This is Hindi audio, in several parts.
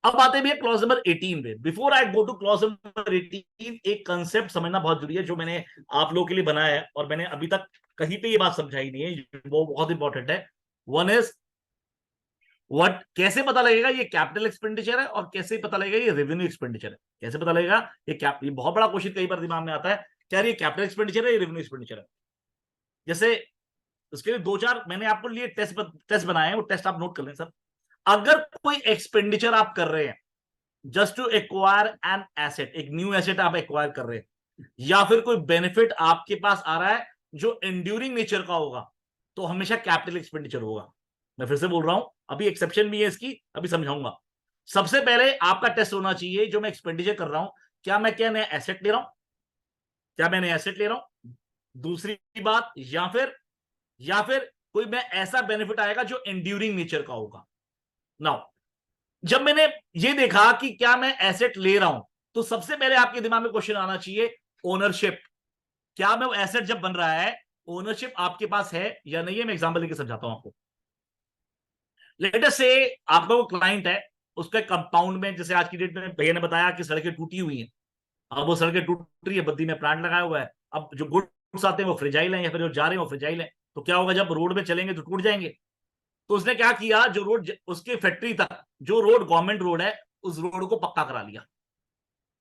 अब आते हैं क्लॉज नंबर 18 पे। Before I go two clause number 18, एक कंसेप्ट समझना बहुत जरूरी है जो मैंने आप लोगों के लिए बनाया है और मैंने अभी तक कहीं पे ये बात समझाई नहीं है, वो बहुत इंपॉर्टेंट है। वन इज व्हाट, कैसे पता लगेगा ये कैपिटल एक्सपेंडिचर है और कैसे पता लगेगा ये रेवेन्यू एक्सपेंडिचर है। कैसे पता लगेगा ये बहुत बड़ा क्वेश्चन कई बार दिमाग में आता है, क्या ये कैपिटल एक्सपेंडिचर है, ये रेवेन्यू एक्सपेंडिचर है। जैसे उसके लिए दो चार मैंने आपको लिए टेस्ट बनाए हैं, वो टेस्ट आप नोट कर लें सर। अगर कोई एक्सपेंडिचर आप कर रहे हैं just to acquire an asset, एक न्यू एसेट आप एक्वायर कर रहे हैं, या फिर कोई बेनिफिट आपके पास आ रहा है जो एंड्यूरिंग नेचर का होगा, तो हमेशा कैपिटल एक्सपेंडिचर होगा। मैं फिर से बोल रहा हूं, अभी एक्सेप्शन भी है इसकी, अभी समझाऊंगा। सबसे पहले आपका टेस्ट होना चाहिए जो मैं एक्सपेंडिचर कर रहा हूं, क्या नया एसेट ले रहा हूं, क्या मैं नया एसेट ले रहा हूं। दूसरी बात, या फिर कोई मैं ऐसा बेनिफिट आएगा जो एंड्यूरिंग नेचर का होगा। नाउ जब मैंने ये देखा कि क्या मैं एसेट ले रहा हूं, तो सबसे पहले आपके दिमाग में क्वेश्चन आना चाहिए ओनरशिप। क्या मैं वो एसेट जब बन रहा है, ओनरशिप आपके पास है या नहीं है। मैं एग्जांपल देकर समझाता हूं आपको। लेट अस से आपका वो क्लाइंट है, उसके कंपाउंड में, जैसे आज की डेट में भैया ने बताया कि सड़कें टूटी हुई हैं। अब वो सड़कें टूट रही है, बद्दी में प्लांट लगाया हुआ है। अब जो गुड्स आते हैं वो फ्रेजाइल है, या फिर जो जा रहे हैं वो फ्रेजाइल है, तो क्या होगा, जब रोड में चलेंगे तो टूट जाएंगे। तो उसने क्या किया, जो रोड उसके फैक्ट्री तक, जो रोड गवर्नमेंट रोड है, उस रोड को पक्का करा लिया।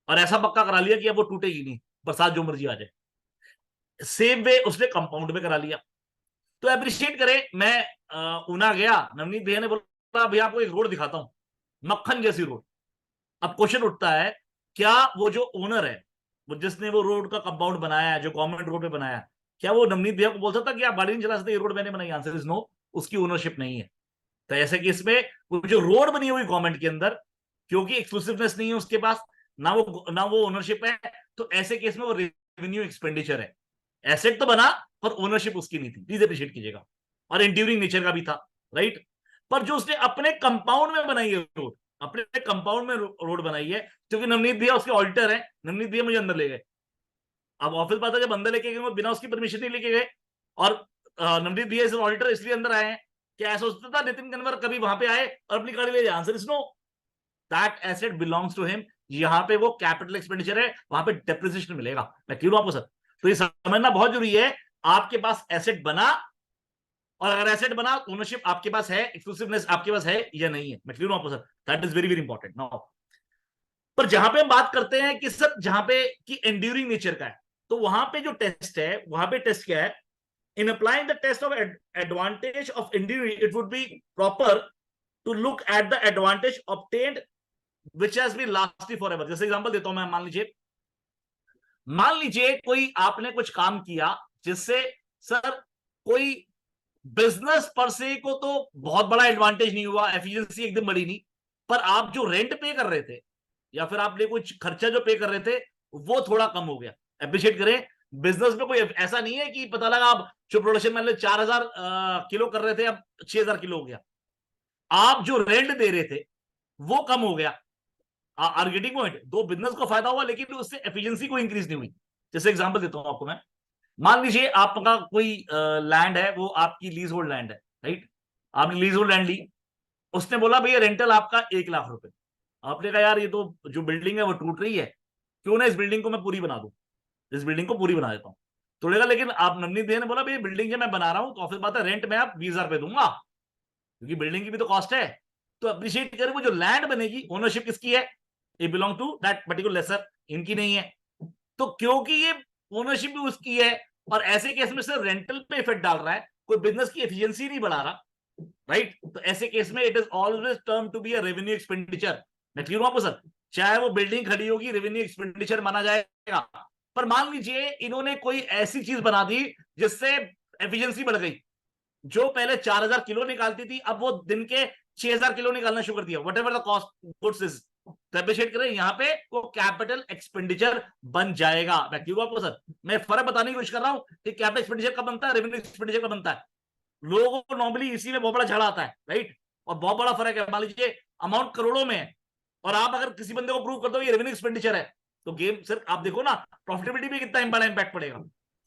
और ऐसा पक्का करा लिया कि अब वो टूटेगी नहीं, बरसात जो मर्जी आ जाए। सेम वे उसने कंपाउंड में करा लिया। तो अप्रिशिएट करें, मैं ऊना गया, नवनीत भैया ने बोला भैया आपको एक रोड दिखाता हूं, मक्खन जैसी रोड। अब क्वेश्चन उठता है, क्या वो जो ओनर है, वो जिसने वो रोड का कंपाउंड बनाया है, जो गवर्नमेंट रोड पे बनाया है, क्या वो नवनीत भैया को बोल सकता कि आप गाड़ी नहीं चला सकते, ये रोड मैंने बनाई। आंसर इज नो, उसकी ओनरशिप नहीं है। तो ऐसे केस में वो जो रोड बनी हुई गवर्नमेंट के अंदर, क्योंकि एक्सक्लूसिवनेस नहीं है उसके पास, ना वो ओनरशिप है, तो ऐसे केस में वो रेवेन्यू एक्सपेंडिचर है। एसेट तो बना पर ओनरशिप उसकी नहीं थी, प्लीज अप्रिशिएट कीजिएगा। और एंड्यूरिंग नेचर का भी था, राइट। पर जो उसने अपने कंपाउंड में बनाई है रोड, अपने कंपाउंड में रोड बनाई है, क्योंकि नवनीत भैया उसके ऑडिटर है, नवनीत भैया मुझे अंदर ले गए। अब ऑफिस बात है, जब अंदर लेके गए बिना उसकी परमिशन नहीं लेके गए, और नवनीत भैया इस ऑडिटर इसलिए अंदर आए हैं, क्या ऐसा सोचता था नितिन कन्वर कभी वहां पे आए और अपनी गाड़ी ले जाए। Answer is no, that asset belongs to him. यहां पे वो कैपिटल एक्सपेंडिचर है, वहां पे डेप्रिसिएशन मिलेगा। मैं क्यों आपको सर, तो ये समझना बहुत जरूरी है। आपके पास एसेट बना, और अगर एसेट बना, ओनरशिप आपके पास है, एक्सक्लूसिवनेस आपके पास है या नहीं है। मैं क्लियर हूं आपको sir, that is very very important now. पर जहां पे हम बात करते हैं कि सर जहां पे कि एंड्यूरिंग नेचर का है, तो वहां पे जो टेस्ट है, वहां पे टेस्ट क्या है, in applying the test of advantage of enduring, it would be proper to look at the advantage obtained which has been lasting for ever. जैसे एग्जांपल देता हूं मैं, मान लीजिए कोई आपने कुछ काम किया जिससे सर कोई बिजनेस पर से को तो बहुत बड़ा एडवांटेज नहीं हुआ, एफिशिएंसी एकदम बड़ी नहीं, पर आप जो रेंट पे कर रहे थे या फिर आपने कुछ खर्चा जो पे कर रहे थे वो थोड़ा कम हो गया। अप्रिशिएट करें, बिजनेस में कोई ऐसा नहीं है कि पता लगा आप जो प्रोडक्शन मान लो 4,000 किलो कर रहे थे, अब 6,000 किलो हो गया। आप जो रेंट दे रहे थे वो कम हो गया। आर गेटिंग पॉइंट, दो बिजनेस को फायदा हुआ लेकिन उससे एफिशिएंसी को इंक्रीज नहीं हुई। जैसे एग्जांपल देता हूं आपको मैं, मान लीजिए आपका कोई लैंड है, वो आपकी लीज होल्ड लैंड है, राइट। आपने लीज होल्ड लैंड ली, उसने बोला भैया रेंटल आपका 1,00,000 रुपए। आपने कहा यार ये तो जो बिल्डिंग है वो टूट रही है, क्यों ना इस बिल्डिंग को मैं पूरी बना दूं, इस बिल्डिंग को पूरी बना देता हूँ। तोड़ेगा, लेकिन आप नवनीत भैया ने बोला भैया बिल्डिंग जब मैं बना रहा हूँ तो ऑफिस बात है, रेंट में आप 20,000 रुपए दूंगा, क्योंकि बिल्डिंग की भी तो कॉस्ट है। तो अप्रिशिएट करें, वो जो लैंड बनेगी ओनरशिप किसकी है, ये belong to that particular lessor, इनकी नहीं है। तो क्योंकि ये ओनरशिप भी उसकी है, और ऐसे केस में सिर्फ रेंटल पे इफेक्ट डाल रहा है, कोई बिजनेस की एफिशिएंसी नहीं बढ़ा रहा, राइट। तो ऐसे केस में it is always term to be a revenue expenditure. मैं क्लियर हूं आपको सर, चाहे वो बिल्डिंग खड़ी होगी रेवेन्यू एक्सपेंडिचर माना जाएगा। पर मान लीजिए इन्होंने कोई ऐसी चीज बना दी जिससे एफिशिएंसी बढ़ गई, जो पहले 4,000 किलो निकालती थी अब वो दिन के 6,000 किलो निकालना शुरू कर दिया, what ever the cost goods is. Appreciate करें, यहाँ पे वो कैपिटल एक्सपेंडिचर बन जाएगा। मैं क्यों आपको सर, मैं फर्क बताने की कोशिश कर रहा हूं कि कैपिटल एक्सपेंडिचर कब बनता है, रेवेन्यू एक्सपेंडिचर कब बनता है। लोगों को नॉर्मली इसी में बहुत बड़ा झगड़ा आता है, राइट। और बहुत बड़ा फर्क है, मान लीजिए अमाउंट करोड़ों में है, और आप अगर किसी बंदे को प्रूव कर दो ये रेवेन्यू एक्सपेंडिचर है, तो गेम सिर्फ आप देखो ना प्रॉफिटेबिलिटी में कितना बड़ा इंपैक्ट पड़ेगा।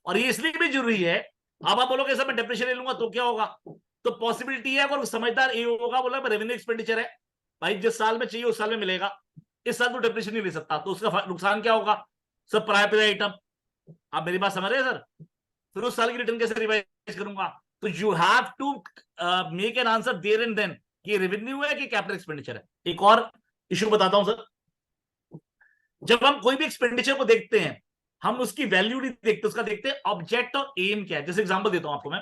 और ये इसलिए भी जरूरी है, अब आप बोलोगे सर मैं डिप्रेशन ले लूंगा तो क्या होगा, तो पॉसिबिलिटी है, अगर समझदार ये होगा, बोला रेवेन्यू एक्सपेंडिचर है, भाई जिस साल में चाहिए उस साल में मिलेगा, इस साल तो डेप्रिसिएशन नहीं ले सकता, तो उसका नुकसान क्या होगा? Sir prior period item. आप मेरी बात समझ रहे हैं सर? फिर उस साल की रिटर्न कैसे रिवाइज करूंगा? तो you have to make an answer there and then कि रेवेन्यू है कि कैपिटल एक्सपेंडिचर है। एक और इशू बताता हूं सर, जब हम कोई भी एक्सपेंडिचर को देखते हैं, हम उसकी वैल्यू नहीं देखते, उसका देखते हैं ऑब्जेक्ट और एम क्या है। जैसे एग्जांपल देता हूं आपको मैं,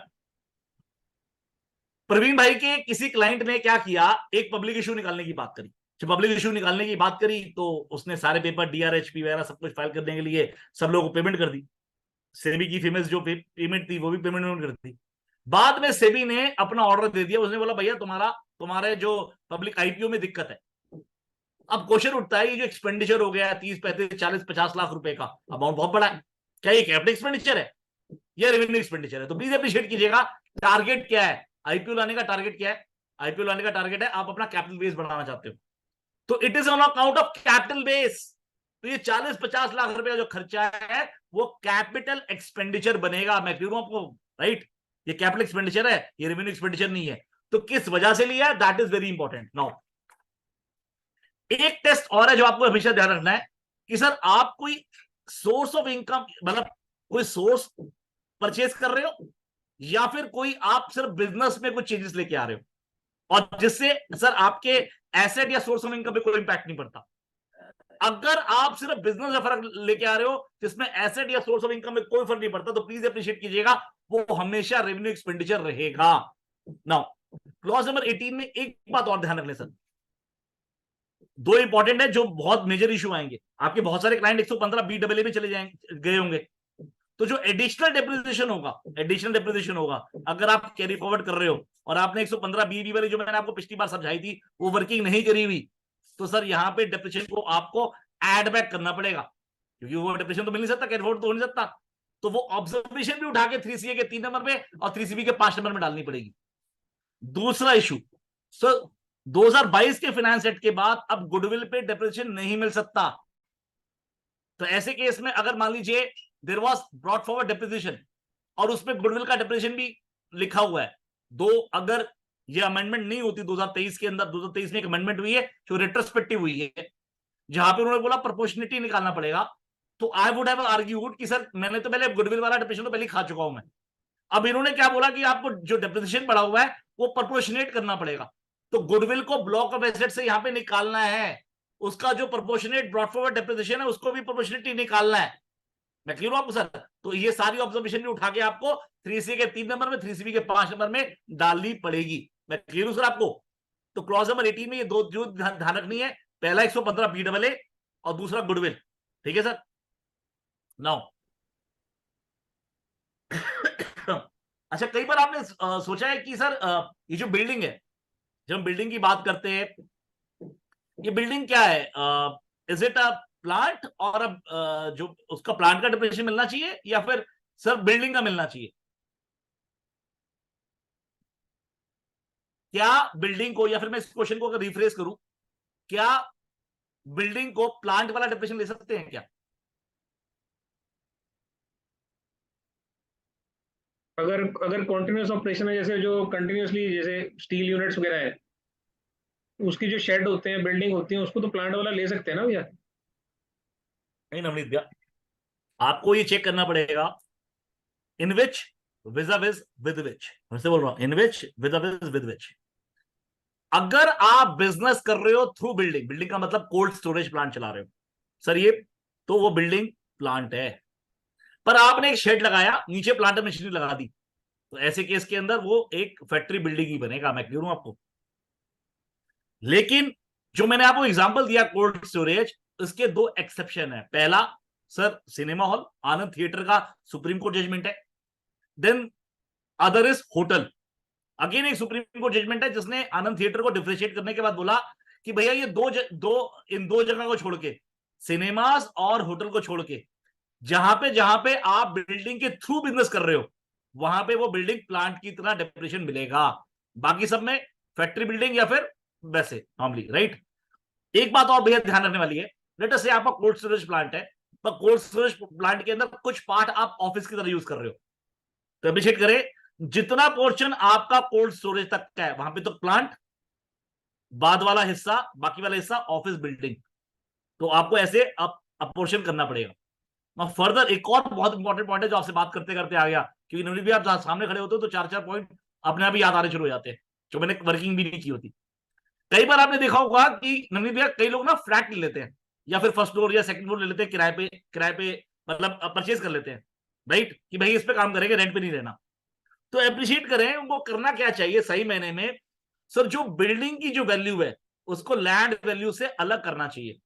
प्रवीण भाई के किसी क्लाइंट ने क्या किया, एक पब्लिक इशू निकालने की बात करी। जब पब्लिक इशू निकालने की बात करी तो उसने सारे पेपर डीआरएचपी वगैरह सब कुछ फाइल करने के लिए सब लोगों को पेमेंट कर दी। सेबी की फेमस जो पेमेंट थी वो भी पेमेंट कर दी। बाद में सेबी ने अपना ऑर्डर दे दिया, उसने बोला भैया तुम्हारे जो पब्लिक आईपीओ में दिक्कत है। अब क्वेश्चन उठता है, ये जो एक्सपेंडिचर हो गया 30 35 40 50 लाख रुपए का अमाउंट बहुत बड़ा है, क्या ये कैपिटल एक्सपेंडिचर है या रेवेन्यू एक्सपेंडिचर है? तो प्लीज अप्रिशिएट कीजिएगा, टारगेट क्या है? आईपीओ लाने का टारगेट क्या है? आईपीओ लाने का टारगेट है आप अपना कैपिटल बेस बढ़ाना चाहते हो, तो it is on account of capital base. तो ये 40 50 लाख रुपए का जो खर्चा है वो कैपिटल एक्सपेंडिचर बनेगा। मैं क्लियर हूं आपको? राइट, ये कैपिटल एक्सपेंडिचर है, ये रेवेन्यू एक्सपेंडिचर नहीं है। तो किस वजह से लिया है, that is very important. Now एक टेस्ट और है जो आपको हमेशा ध्यान रखना है कि सर आप कोई सोर्स ऑफ इनकम, मतलब कोई सोर्स परचेज कर रहे हो या फिर कोई आप सिर्फ बिजनेस में कुछ चेंजेस लेके आ रहे हो और जिससे सर आपके एसेट या सोर्स ऑफ इनकम पे कोई इंपैक्ट नहीं पड़ता। अगर आप सिर्फ बिजनेस में फर्क लेके आ रहे हो जिसमें एसेट या सोर्स ऑफ इनकम में कोई फर्क नहीं पड़ता, तो प्लीज अप्रिशिएट कीजिएगा, वो हमेशा रेवेन्यू एक्सपेंडिचर रहेगा। नाउ क्लॉज नंबर 18 में एक बात और ध्यान रखने सर, दो इंपॉर्टेंट है जो बहुत मेजर इशू आएंगे। आपके बहुत सारे क्लाइंट 115 BAA में चले जाएंगे, गए होंगे, तो जो एडिशनल डेप्रिसिएशन होगा, एडिशनल डेप्रिसिएशन होगा अगर आप कैरी फॉरवर्ड कर रहे हो और आपने 115 BB वाली जो मैंने आपको पिछली बार समझाई थी वो वर्किंग नहीं करी हुई, तो सर यहां पे डेप्रिसिएशन को आपको एड बैक करना पड़ेगा, क्योंकि वो डेप्रिसिएशन तो मिल नहीं सकता, कैरी फॉरवर्ड तो हो नहीं सकता। तो वो ऑब्जर्वेशन भी उठा के 3CA के 3 नंबर में और 3CB के 5 नंबर में डालनी पड़ेगी। दूसरा इशू सर, 2022 के फाइनेंस एक्ट के बाद अब गुडविल पे डेप्रिसिएशन नहीं मिल सकता। तो ऐसे केस में अगर मान लीजिए there was brought forward depreciation और उसमें गुडविल का डेप्रिसिएशन भी लिखा हुआ है, दो अगर ये अमेंडमेंट नहीं होती 2023 के अंदर, 2023 में एक अमेंडमेंट हुई है जो रेट्रोस्पेक्टिव हुई है जहां पे उन्होंने बोला प्रोपोर्शनिटी निकालना पड़ेगा, तो आई वुड हैव आर्ग्यूड कि सर मैंने तो पहले गुडविल वाला डेप्रिसिएशन तो पहले खा चुका हूं मैं। अब इन्होंने क्या बोला कि आपको जो डेप्रिसिएशन पड़ा हुआ है वो प्रोपोर्शनेट करना पड़ेगा, तो गुडविल को ब्लॉक ऑफ एसेट से यहां पे निकालना है, उसका जो प्रोपोर्शनेट ब्रॉट फॉरवर्ड डेप्रिसिएशन है उसको भी प्रोपोर्शनेटली निकालना है। मैं क्लियर हूं आपको सर? तो ये सारी ऑब्जर्वेशन भी उठा के आपको 3C के 3 नंबर में, 3CB के 5 नंबर में डालनी पड़ेगी। मैं क्लियर हूं सर आपको? तो क्लॉज नंबर 18 में ये दो जो ध्यान रखनी है, पहला 115 BAA और दूसरा गुडविल। ठीक है सर? नाउ अच्छा, कई बार आपने सोचा है कि सर ये जो बिल्डिंग है, जब हम बिल्डिंग की बात करते हैं, ये बिल्डिंग क्या है? इज इट अ प्लांट और जो उसका प्लांट का डेफिनेशन मिलना चाहिए या फिर सर बिल्डिंग का मिलना चाहिए? क्या बिल्डिंग को, या फिर मैं इस क्वेश्चन को अगर रिफ्रेश करूं, क्या बिल्डिंग को प्लांट वाला डेफिनेशन ले सकते हैं क्या? अगर अगर कॉन्टिन्यूस ऑपरेशन है, जैसे जो कंटिन्यूसली जैसे स्टील यूनिट्स वगैरह है, उसकी जो शेड होते हैं, बिल्डिंग होती है, उसको तो प्लांट वाला ले सकते हैं ना भैया? नहीं नवनीत भैया, आपको ये चेक करना पड़ेगा इन विच विजाविज विद विच। फिर से बोल रहा हूं, इन विच विजाविज विद विच। अगर आप बिजनेस कर रहे हो थ्रू बिल्डिंग, बिल्डिंग का मतलब कोल्ड स्टोरेज प्लांट चला रहे हो सर ये, तो वो बिल्डिंग प्लांट है। पर आपने एक शेड लगाया, नीचे प्लांट मशीनरी लगा दी, तो ऐसे केस के अंदर वो एक फैक्ट्री बिल्डिंग ही बनेगा। मैं क्लियर हूं आपको? लेकिन जो मैंने आपको एग्जांपल दिया कोल्ड स्टोरेज, उसके दो एक्सेप्शन है। पहला sir cinema hall, Anand theatre का सुप्रीम कोर्ट जजमेंट है। Then other is hotel, again एक सुप्रीम कोर्ट जजमेंट है जिसने आनंद थिएटर को डिफरेंशिएट करने के बाद बोला कि भैया ये इन दो जगह को छोड़ के, सिनेमास और होटल को छोड़ के, जहां पे आप बिल्डिंग के थ्रू बिजनेस कर रहे हो वहां पे वो बिल्डिंग प्लांट की तरह डेप्रिसिएशन मिलेगा, बाकी सब में फैक्ट्री बिल्डिंग या फिर वैसे नॉर्मली। राइट, एक बात और भैया ध्यान रखने वाली है, लेट अस से आपका कोल्ड स्टोरेज प्लांट है, पर कोल्ड स्टोरेज प्लांट के अंदर कुछ पार्ट आप ऑफिस की तरह यूज कर रहे हो, तो अप्रिशिएट करें जितना पोर्शन आपका कोल्ड स्टोरेज तक का है वहां पे तो प्लांट, बाद वाला हिस्सा, बाकी वाला हिस्सा ऑफिस बिल्डिंग। तो आपको ऐसे अपोर्शन करना पड़ेगा। फर्दर एक और बहुत इंपॉर्टेंट पॉइंट है जो आपसे बात करते करते आ गया, क्योंकि नवनीत भी आप सामने खड़े होते हो तो चार चार पॉइंट अपने आप ही याद आने शुरू हो जाते हैं, जो मैंने वर्किंग भी नहीं की होती। कई बार आपने देखा होगा कि नवनीत भैया कई लोग ना फ्लैट ले लेते हैं, या फिर फर्स्ट फ्लोर या सेकंड फ्लोर ले लेते हैं, किराए पे मतलब परचेज कर लेते हैं, राइट, कि भाई इस पे काम करेंगे, रेंट पे नहीं रहना। तो अप्रिशिएट करें उनको, करना क्या चाहिए सही मायने में, सर जो बिल्डिंग की जो वैल्यू है उसको लैंड वैल्यू से अलग करना चाहिए।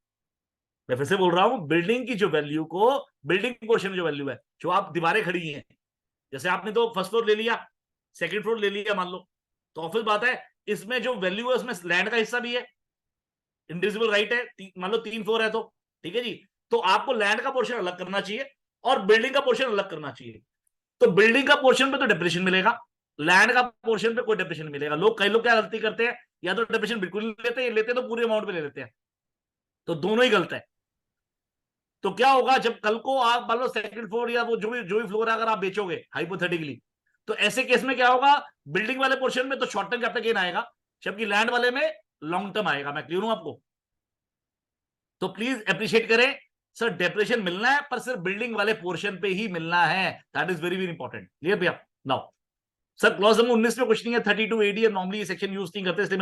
मैं फिर से बोल रहा हूं, बिल्डिंग की जो वैल्यू को, बिल्डिंग पोर्शन में जो वैल्यू है, जो आप दीवारें खड़ी हैं, जैसे आपने तो फर्स्ट फ्लोर ले लिया, सेकंड फ्लोर ले लिया मान लो, तो ऑफिस बात है, इसमें जो वैल्यू है उसमें लैंड का हिस्सा भी है, इंडिविजुअल राइट है, मान लो 3 फ्लोर है तो ठीक है जी, तो आपको लैंड का पोर्शन अलग करना चाहिए और बिल्डिंग का पोर्शन अलग करना चाहिए। तो बिल्डिंग का पोर्शन पे तो डेप्रेशन मिलेगा, लैंड का पोर्शन पे कोई डेप्रेशन मिलेगा। कई लोग क्या गलती करते हैं, या तो डेप्रेशन बिल्कुल नहीं लेते, या लेते तो पूरे अमाउंट पे ले लेते हैं, तो दोनों ही गलत है। तो क्या होगा जब कल को आप मान लो सेकंड फ्लोर या वो जो भी फ्लोर है अगर आप बेचोगे हाइपोथेटिकली, तो ऐसे केस में क्या होगा, बिल्डिंग वाले पोर्शन में तो शॉर्ट टर्म कैपिटल गेन आएगा, जबकि लैंड वाले में लॉन्ग टर्म आएगा। मैं क्लियर हूं आपको? तो प्लीज अप्रिशिएट करें, सर डेप्रेशन मिलना है पर सिर्फ बिल्डिंग वाले पोर्शन पे ही मिलना है, that is very very important. Clear भैया? नाउ सर क्लॉज नंबर 19 में कुछ नहीं है, 32 AD नॉर्मली ये सेक्शन यूज नहीं करते, इसलिए